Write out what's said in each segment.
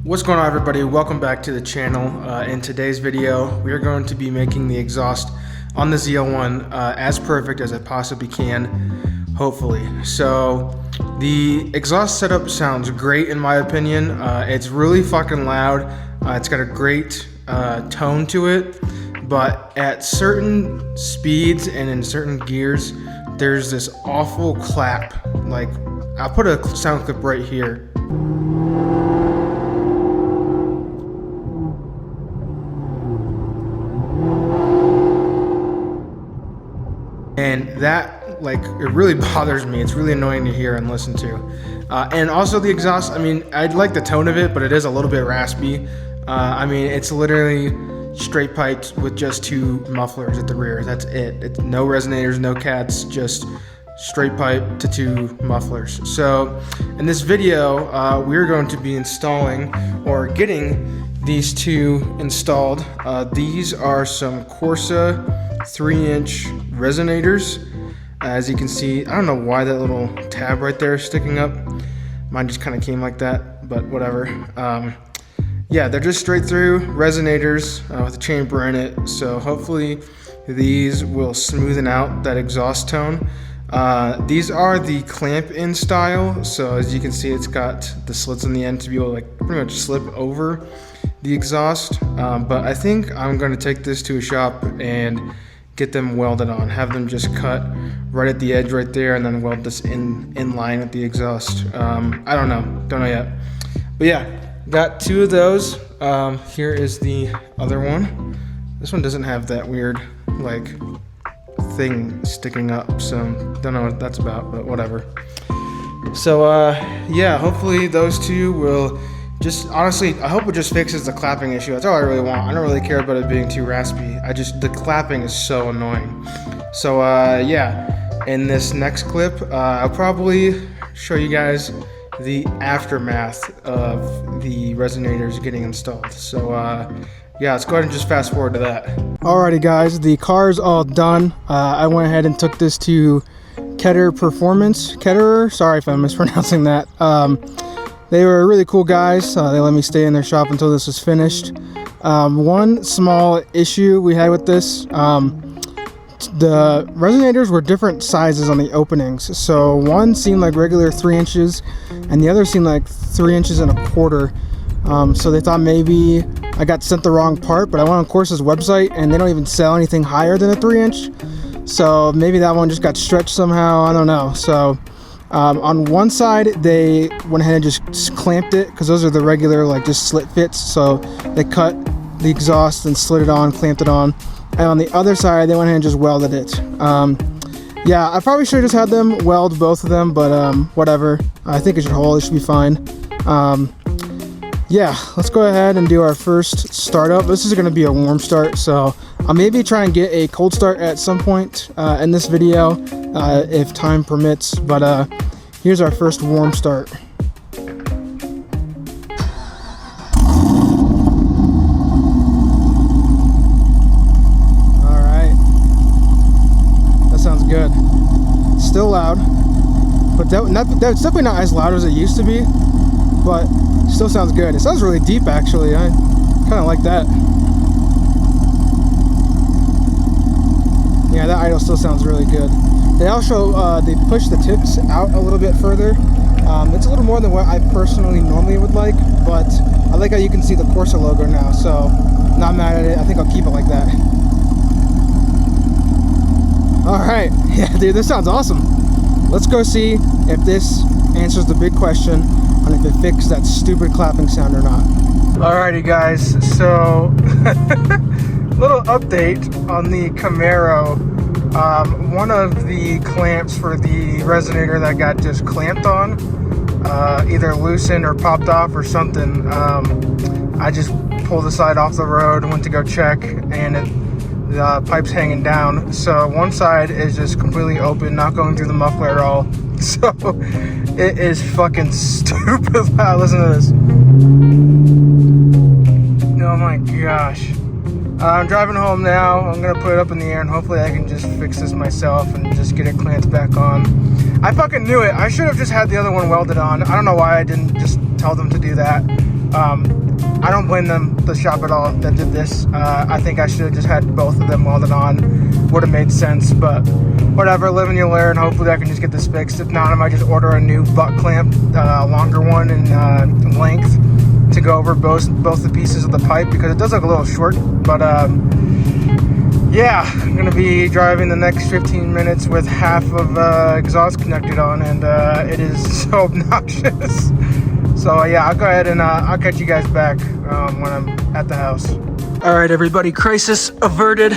What's going on, everybody? Welcome back to the channel. In today's video, we are going to be making the exhaust on the ZL1 as perfect as I possibly can, hopefully. So the exhaust setup sounds great in my opinion. It's really fucking loud. It's got a great tone to it, but at certain speeds and in certain gears, there's this awful clap. Like, I'll put a sound clip right here. And that, like, it really bothers me. It's really annoying to hear and listen to. And also the exhaust, I mean, I like the tone of it, but it is a little bit raspy. I mean, it's literally straight piped with just two mufflers at the rear. That's it. It's no resonators, no cats, just straight pipe to two mufflers. So in this video, we're going to be installing or getting these two installed. These are some Corsa 3-inch Resonators. As you can see, I don't know why that little tab right there is sticking up. Mine just kind of came like that, but whatever. Yeah, they're just straight through Resonators with a chamber in it. So hopefully these will smoothen out that exhaust tone. These are the clamp in style. So as you can see, it's got the slits on the end to be able to like pretty much slip over the exhaust. But I think I'm going to take this to a shop and get them welded on, have them just cut right at the edge right there, and then weld this in line with the exhaust. I don't know yet. But yeah, got two of those. Here is the other one. This one doesn't have that weird like thing sticking up, so don't know what that's about, but whatever. So yeah, hopefully those two will just, honestly, I hope it just fixes the clapping issue. That's all I really want. I don't really care about it being too raspy. The clapping is so annoying. So yeah, in this next clip, I'll probably show you guys the aftermath of the Resonators getting installed. So yeah, let's go ahead and just fast forward to that. Alrighty guys, the car's all done. I went ahead and took this to Ketterer, sorry if I'm mispronouncing that. They were really cool guys. They let me stay in their shop until this was finished. One small issue we had with this, the Resonators were different sizes on the openings. So one seemed like regular 3 inches and the other seemed like 3 inches and a quarter. So they thought maybe I got sent the wrong part, but I went on Corsa's website and they don't even sell anything higher than a 3-inch. So maybe that one just got stretched somehow, I don't know. So on one side they went ahead and just clamped it, because those are the regular like just slit fits. So they cut the exhaust and slid it on, clamped it on. And on the other side they went ahead and just welded it. Yeah, I probably should have just had them weld both of them, but whatever. I think it should hold, it should be fine. Yeah, let's go ahead and do our first startup. This is going to be a warm start, so I'll maybe try and get a cold start at some point in this video if time permits, but here's our first warm start. Alright, that sounds good. Still loud, but that's definitely not as loud as it used to be, but still sounds good. It sounds really deep actually. I kind of like that. Yeah, that idle still sounds really good. They also they push the tips out a little bit further. It's a little more than what I personally normally would like, but I like how you can see the Corsa logo now, so not mad at it. I think I'll keep it like that. Alright, yeah dude, this sounds awesome. Let's go see if this answers the big question on if it fixed that stupid clapping sound or not. Alrighty guys, so little update on the Camaro. One of the clamps for the resonator that got just clamped on either loosened or popped off or something. I just pulled the side off the road, went to go check, and the pipe's hanging down. So one side is just completely open, not going through the muffler at all. So it is fucking stupid loud. Listen to this. Oh my gosh. I'm driving home now. I'm gonna put it up in the air and hopefully I can just fix this myself and just get it clamped back on. I fucking knew it. I should have just had the other one welded on. I don't know why I didn't just tell them to do that. I don't blame them, the shop at all that did this. I think I should have just had both of them welded on. Would have made sense, but whatever, live and you learn. Hopefully I can just get this fixed. If not, I might just order a new butt clamp, a longer one in length, to go over both the pieces of the pipe, because it does look a little short. But yeah, I'm gonna be driving the next 15 minutes with half of exhaust connected on, and it is so obnoxious. So yeah, I'll go ahead and I'll catch you guys back when I'm at the house. All right, everybody, crisis averted.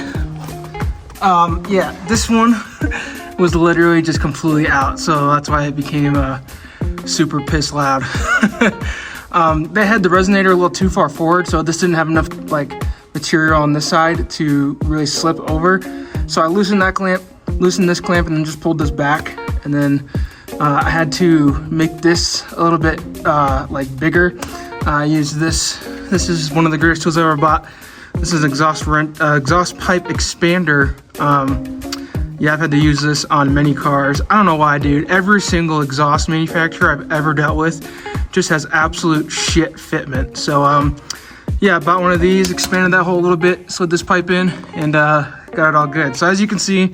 Yeah, this one was literally just completely out, so that's why it became super piss loud. They had the resonator a little too far forward, so this didn't have enough like material on this side to really slip over. So I loosened that clamp, loosened this clamp, and then just pulled this back, and then I had to make this a little bit like bigger. I used this. This is one of the greatest tools I ever bought. This is exhaust pipe expander. Yeah, I've had to use this on many cars. I don't know why, dude. Every single exhaust manufacturer I've ever dealt with just has absolute shit fitment. So yeah, I bought one of these, expanded that hole a little bit, slid this pipe in, and got it all good. So as you can see,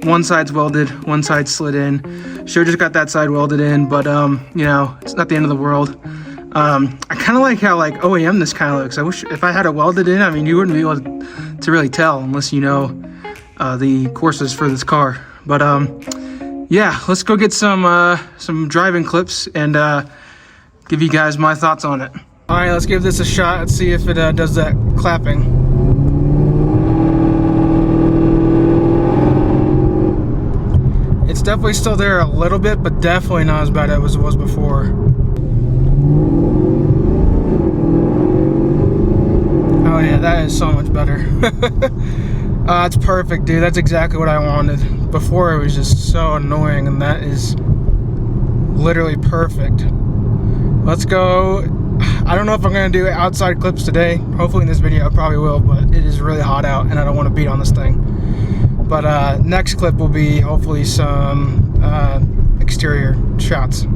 one side's welded, one side slid in. Sure, just got that side welded in, but you know, it's not the end of the world. I kind of like how like OEM this kind of looks. I wish if I had it welded in, I mean, you wouldn't be able to really tell unless you know the Corsas for this car. But yeah, let's go get some driving clips and give you guys my thoughts on it. All right, let's give this a shot. Let's see if it does that clapping. It's definitely still there a little bit, but definitely not as bad as it was before. Oh yeah, that is so much better. That's perfect, dude. That's exactly what I wanted. Before it was just so annoying, and that is literally perfect. Let's go. I don't know if I'm gonna do outside clips today. Hopefully in this video I probably will, but it is really hot out and I don't want to beat on this thing. But next clip will be hopefully some exterior shots.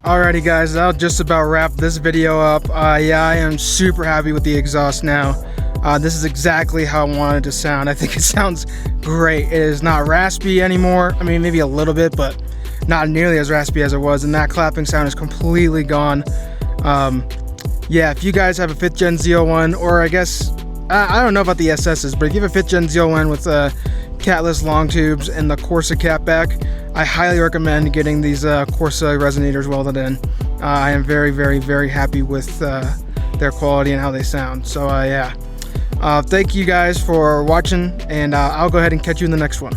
Alrighty guys, that'll just about wrap this video up. Yeah, I am super happy with the exhaust now. This is exactly how I wanted it to sound. I think it sounds great. It is not raspy anymore. I mean, maybe a little bit, but not nearly as raspy as it was, and that clapping sound is completely gone. Yeah, if you guys have a 5th gen ZL1, or I guess, I don't know about the SS's, but if you have a 5th gen ZL1 with catless long tubes and the Corsa catback, I highly recommend getting these Corsa Resonators welded in. I am very, very, very happy with their quality and how they sound. So yeah, thank you guys for watching, and I'll go ahead and catch you in the next one.